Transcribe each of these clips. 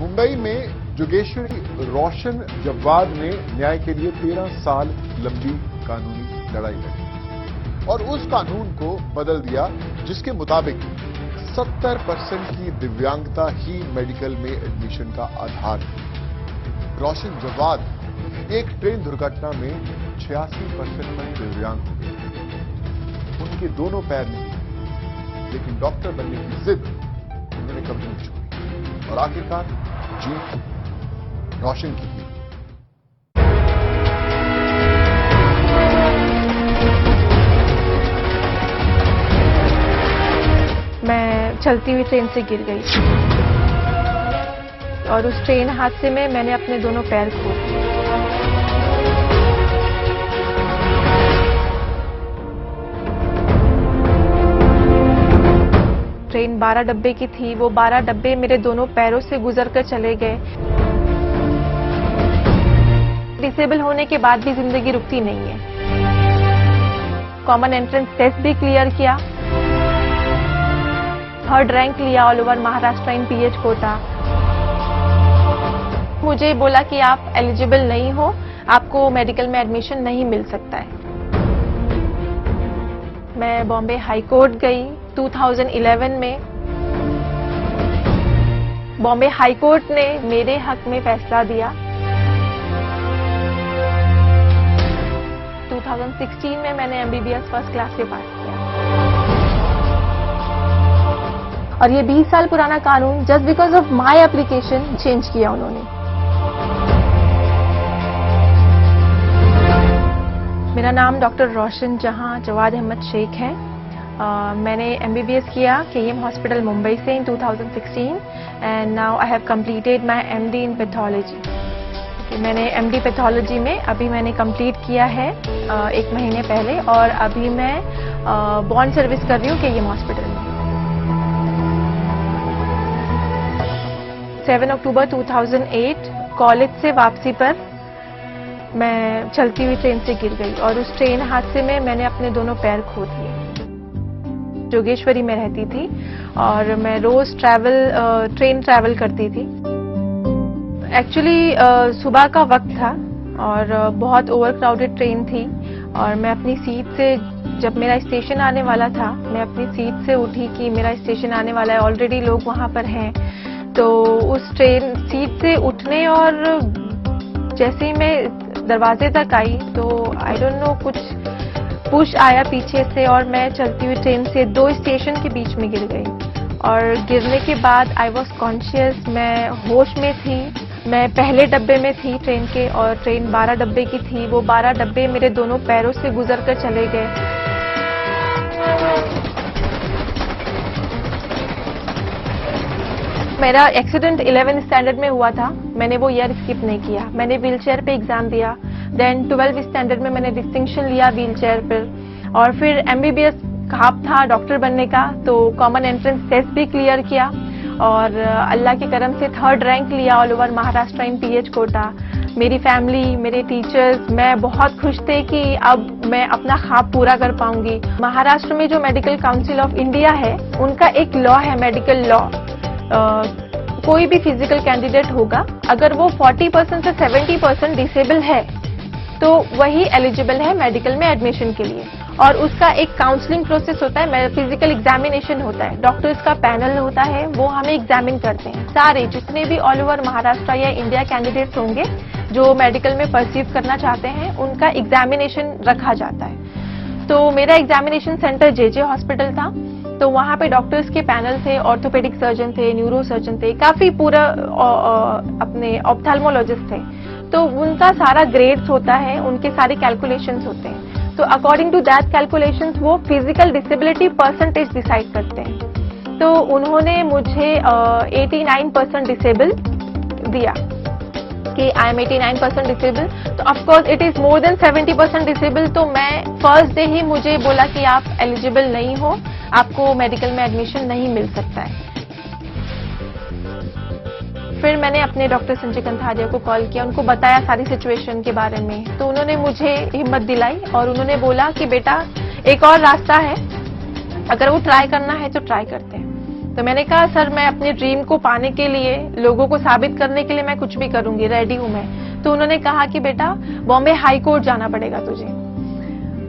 मुंबई में जोगेश्वरी रोशन जव्वाद ने न्याय के लिए 13 साल लंबी कानूनी लड़ाई लड़ी और उस कानून को बदल दिया जिसके मुताबिक 70% की दिव्यांगता ही मेडिकल में एडमिशन का आधार है। रोशन जव्वाद एक ट्रेन दुर्घटना में 86% पर दिव्यांग हो गए। उनके दोनों पैर नहीं, लेकिन डॉक्टर बनने की जिद उन्होंने कभी नहीं छोड़ी और आखिरकार जीत रोशन की थी। मैं चलती हुई ट्रेन से गिर गई और उस ट्रेन हादसे में मैंने अपने दोनों पैर खो दिए। ट्रेन 12 डब्बे की थी, वो 12 डब्बे मेरे दोनों पैरों से गुजर कर चले गए। डिसेबल होने के बाद भी जिंदगी रुकती नहीं है। कॉमन एंट्रेंस टेस्ट भी क्लियर किया, 3rd रैंक लिया all over Maharashtra in PH quota. मुझे बोला कि आप एलिजिबल नहीं हो, आपको मेडिकल में एडमिशन नहीं मिल सकता है। मैं बॉम्बे हाई कोर्ट गई 2011 में। बॉम्बे हाई कोर्ट ने मेरे हक में फैसला दिया। 2016 में मैंने एमबीबीएस फर्स्ट क्लास से पास किया और ये 20 साल पुराना कानून just because of my application change किया उन्होंने। मेरा नाम डॉक्टर रोशन जहां जवाद अहमद शेख है। मैंने एमबीबीएस किया केएम हॉस्पिटल मुंबई से इन 2016 and now I have completed my MD in pathology. मैंने एमडी पैथोलॉजी में अभी मैंने कंप्लीट किया है 1 महीने पहले और अभी मैं बॉन्ड सर्विस कर रही हूँ केएम हॉस्पिटल में। 7 अक्टूबर 2008 कॉलेज से वापसी पर मैं चलती हुई ट्रेन से गिर गई और उस ट्रेन हादसे में मैंने अपने दोनों पैर खो दिए। जोगेश्वरी में रहती थी और मैं रोज ट्रेन ट्रैवल करती थी। एक्चुअली सुबह का वक्त था और बहुत ओवरक्राउडेड ट्रेन थी और मैं अपनी सीट से, जब मेरा स्टेशन आने वाला था, मैं अपनी सीट से उठी कि मेरा स्टेशन आने वाला है, ऑलरेडी लोग वहां पर हैं। तो उस ट्रेन सीट से उठने और जैसे ही मैं दरवाजे तक आई तो आई डोंट नो कुछ पुश आया पीछे से और मैं चलती हुई ट्रेन से 2 स्टेशन के बीच में गिर गई और गिरने के बाद आई वॉज कॉन्शियस, मैं होश में थी। मैं पहले डब्बे में थी ट्रेन के और ट्रेन 12 डब्बे की थी। वो 12 डब्बे मेरे दोनों पैरों से गुजर कर चले गए। मेरा एक्सीडेंट 11th स्टैंडर्ड में हुआ था। मैंने वो ईयर स्किप नहीं किया। मैंने व्हीलचेयर पे एग्जाम दिया। देन 12th स्टैंडर्ड में मैंने डिस्टिंक्शन लिया व्हीलचेयर पर और फिर एमबीबीएस ख्वाब था डॉक्टर बनने का, तो कॉमन एंट्रेंस टेस्ट भी क्लियर किया और अल्लाह के करम से 3rd रैंक लिया all over Maharashtra in PH quota. मेरी फैमिली, मेरे टीचर्स, मैं बहुत खुश थे कि अब मैं अपना ख्वाब पूरा कर पाऊंगी। महाराष्ट्र में जो मेडिकल काउंसिल ऑफ इंडिया है, उनका एक लॉ है, मेडिकल लॉ। कोई भी फिजिकल कैंडिडेट होगा, अगर वो 40% से 70% डिसेबल है तो वही एलिजिबल है मेडिकल में एडमिशन के लिए। और उसका एक काउंसलिंग प्रोसेस होता है, फिजिकल एग्जामिनेशन होता है, डॉक्टर्स का पैनल होता है, वो हमें एग्जामिन करते हैं। सारे जितने भी ऑल ओवर महाराष्ट्र या इंडिया कैंडिडेट्स होंगे जो मेडिकल में परसीव करना चाहते हैं, उनका एग्जामिनेशन रखा जाता है। तो मेरा एग्जामिनेशन सेंटर जेजे हॉस्पिटल था, तो वहां पे डॉक्टर्स के पैनल थे, ऑर्थोपेडिक सर्जन थे, न्यूरो सर्जन थे, काफी पूरा अपने ऑप्थेल्मोलॉजिस्ट थे। तो उनका सारा ग्रेड्स होता है, उनके सारे कैलकुलेशंस होते हैं। तो अकॉर्डिंग टू दैट कैलकुलेशंस वो फिजिकल डिसेबिलिटी परसेंटेज डिसाइड करते हैं। तो उन्होंने मुझे 89% डिसेबल दिया कि आई एम 89% डिसेबल। तो of course it is more than 70% disable. तो मैं फर्स्ट डे ही मुझे बोला कि आप एलिजिबल नहीं हो, आपको मेडिकल में एडमिशन नहीं मिल सकता है। फिर मैंने अपने डॉक्टर संजय कंथारिया को कॉल किया, उनको बताया सारी सिचुएशन के बारे में। तो उन्होंने मुझे हिम्मत दिलाई और उन्होंने बोला कि बेटा एक और रास्ता है, अगर वो ट्राई करना है तो ट्राई करते हैं। तो मैंने कहा सर मैं अपने ड्रीम को पाने के लिए, लोगों को साबित करने के लिए मैं कुछ भी करूंगी, रेडी हूं मैं। तो उन्होंने कहा कि बेटा बॉम्बे हाई कोर्ट जाना पड़ेगा तुझे।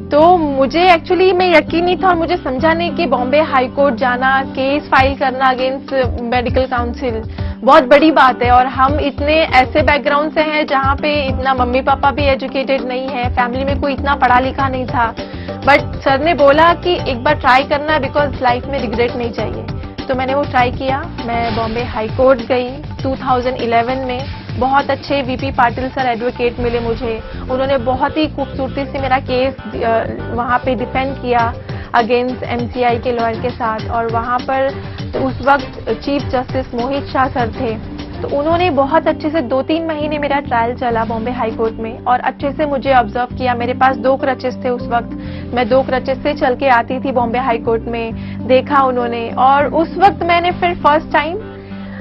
तो मुझे एक्चुअली में यकीन नहीं था और मुझे समझा नहीं कि बॉम्बे हाई कोर्ट जाना, केस फाइल करना अगेंस्ट मेडिकल काउंसिल बहुत बड़ी बात है। और हम इतने ऐसे बैकग्राउंड से हैं जहाँ पे इतना मम्मी पापा भी एजुकेटेड नहीं है, फैमिली में कोई इतना पढ़ा लिखा नहीं था। बट सर ने बोला कि एक बार ट्राई करना है, बिकॉज लाइफ में रिग्रेट नहीं चाहिए। तो मैंने वो ट्राई किया। मैं बॉम्बे हाई कोर्ट गई 2011 में। बहुत अच्छे वीपी पाटिल सर एडवोकेट मिले मुझे। उन्होंने बहुत ही खूबसूरती से मेरा केस वहाँ पे डिफेंड किया अगेंस्ट एमसीआई के लॉयर के साथ। और वहाँ पर तो उस वक्त चीफ जस्टिस मोहित शाह सर थे। तो उन्होंने बहुत अच्छे से 2-3 महीने मेरा ट्रायल चला बॉम्बे हाई कोर्ट में, और अच्छे से मुझे ऑब्जर्व किया। मेरे पास 2 क्रचेस थे उस वक्त, मैं 2 क्रचेस से चल के आती थी बॉम्बे हाई कोर्ट में। देखा उन्होंने, और उस वक्त मैंने फिर फर्स्ट टाइम,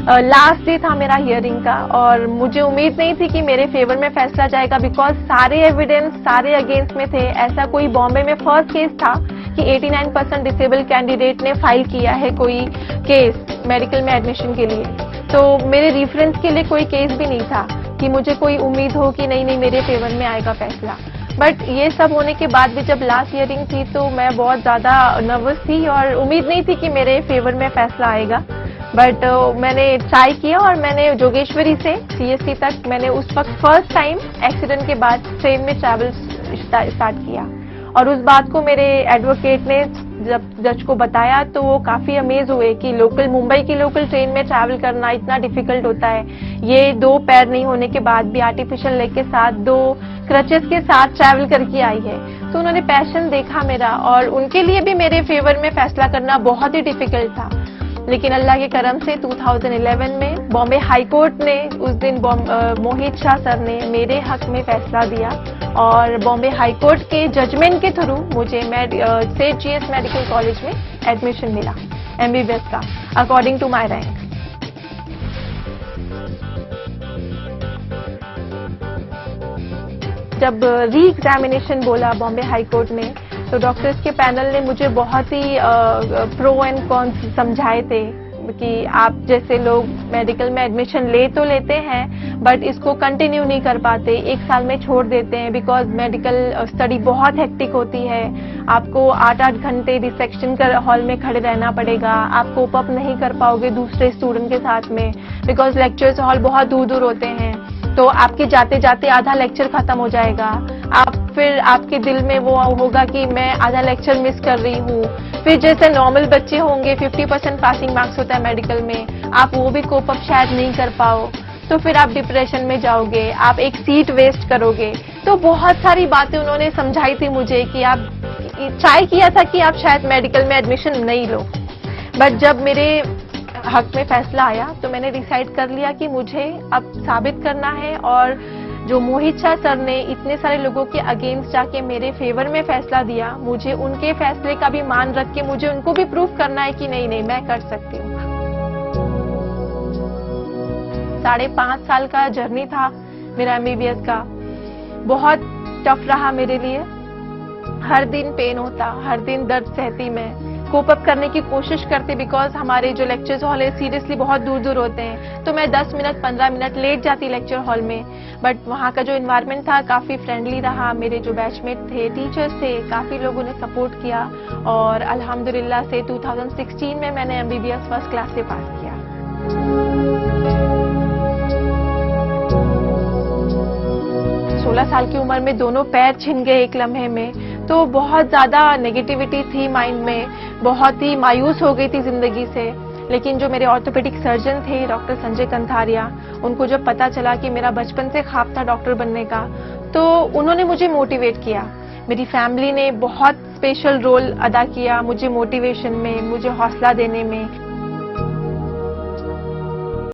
लास्ट डे था मेरा हियरिंग का, और मुझे उम्मीद नहीं थी कि मेरे फेवर में फैसला जाएगा, बिकॉज सारे एविडेंस सारे अगेंस्ट में थे। ऐसा कोई बॉम्बे में फर्स्ट केस था कि 89% डिसेबल कैंडिडेट ने फाइल किया है कोई केस मेडिकल में एडमिशन के लिए। तो मेरे रेफरेंस के लिए कोई केस भी नहीं था कि मुझे कोई उम्मीद हो कि नहीं मेरे फेवर में आएगा फैसला। बट ये सब होने के बाद भी जब लास्ट हियरिंग थी तो मैं बहुत ज्यादा नर्वस थी और उम्मीद नहीं थी कि मेरे फेवर में फैसला आएगा। बट मैंने ट्राई किया और मैंने जोगेश्वरी से सीएसटी तक मैंने उस वक्त फर्स्ट टाइम एक्सीडेंट के बाद ट्रेन में ट्रैवल स्टार्ट किया। और उस बात को मेरे एडवोकेट ने जब जज को बताया तो वो काफी अमेज हुए कि मुंबई की लोकल ट्रेन में ट्रैवल करना इतना डिफिकल्ट होता है। ये 2 पैर नहीं होने के बाद भी आर्टिफिशियल लेग के साथ 2 क्रचेस के साथ ट्रैवल करके आई है। तो उन्होंने पैशन देखा मेरा, और उनके लिए भी मेरे फेवर में फैसला करना बहुत ही डिफिकल्ट था। लेकिन अल्लाह के करम से 2011 में बॉम्बे हाई कोर्ट ने उस दिन मोहित शाह सर ने मेरे हक में फैसला दिया, और बॉम्बे हाई कोर्ट के जजमेंट के थ्रू मुझे सेठ जीएस मेडिकल कॉलेज में एडमिशन मिला एमबीबीएस का, अकॉर्डिंग टू माय रैंक। जब री एग्जामिनेशन बोला बॉम्बे हाई कोर्ट ने, तो डॉक्टर्स के पैनल ने मुझे बहुत ही प्रो एंड कॉन्स समझाए थे कि आप जैसे लोग मेडिकल में एडमिशन ले तो लेते हैं बट इसको कंटिन्यू नहीं कर पाते, 1 साल में छोड़ देते हैं, बिकॉज मेडिकल स्टडी बहुत हेक्टिक होती है। आपको 8-8 घंटे डिसेक्शन कर हॉल में खड़े रहना पड़ेगा, आप कोप अप नहीं कर पाओगे दूसरे स्टूडेंट के साथ में, बिकॉज लेक्चर्स हॉल बहुत दूर दूर होते हैं। तो आपके जाते जाते आधा लेक्चर खत्म हो जाएगा, फिर आपके दिल में वो होगा कि मैं आधा लेक्चर मिस कर रही हूँ। फिर जैसे नॉर्मल बच्चे होंगे 50% पासिंग मार्क्स होता है मेडिकल में, आप वो भी कोप अप शायद नहीं कर पाओ, तो फिर आप डिप्रेशन में जाओगे, आप एक सीट वेस्ट करोगे। तो बहुत सारी बातें उन्होंने समझाई थी मुझे कि आप ट्राई किया था कि आप शायद मेडिकल में एडमिशन नहीं लो। बट जब मेरे हक में फैसला आया तो मैंने डिसाइड कर लिया कि मुझे अब साबित करना है, और जो मोहित शाह सर ने इतने सारे लोगों के अगेंस्ट जाके मेरे फेवर में फैसला दिया, मुझे उनके फैसले का भी मान रख के मुझे उनको भी प्रूव करना है कि नहीं मैं कर सकती हूँ। 5.5 साल का जर्नी था मेरा एमबीबीएस का, बहुत टफ रहा मेरे लिए। हर दिन पेन होता, हर दिन दर्द सहती मैं, कोप अप करने की कोशिश करती, बिकॉज हमारे जो लेक्चर्स हॉल है सीरियसली बहुत दूर दूर होते हैं। तो मैं 10 मिनट 15 मिनट लेट जाती लेक्चर हॉल में, बट वहाँ का जो इन्वायरमेंट था काफी फ्रेंडली रहा। मेरे जो बैचमेट थे, टीचर्स थे, काफी लोगों ने सपोर्ट किया, और अल्हम्दुलिल्लाह से 2016 में मैंने एमबीबीएस फर्स्ट क्लास से पास किया। 16 साल की उम्र में दोनों पैर छिन गए एक लम्हे में, तो बहुत ज्यादा नेगेटिविटी थी माइंड में, बहुत ही मायूस हो गई थी जिंदगी से। लेकिन जो मेरे ऑर्थोपेडिक सर्जन थे डॉक्टर संजय कंथारिया, उनको जब पता चला कि मेरा बचपन से ख्वाब था डॉक्टर बनने का, तो उन्होंने मुझे मोटिवेट किया। मेरी फैमिली ने बहुत स्पेशल रोल अदा किया मुझे मोटिवेशन में, मुझे हौसला देने में।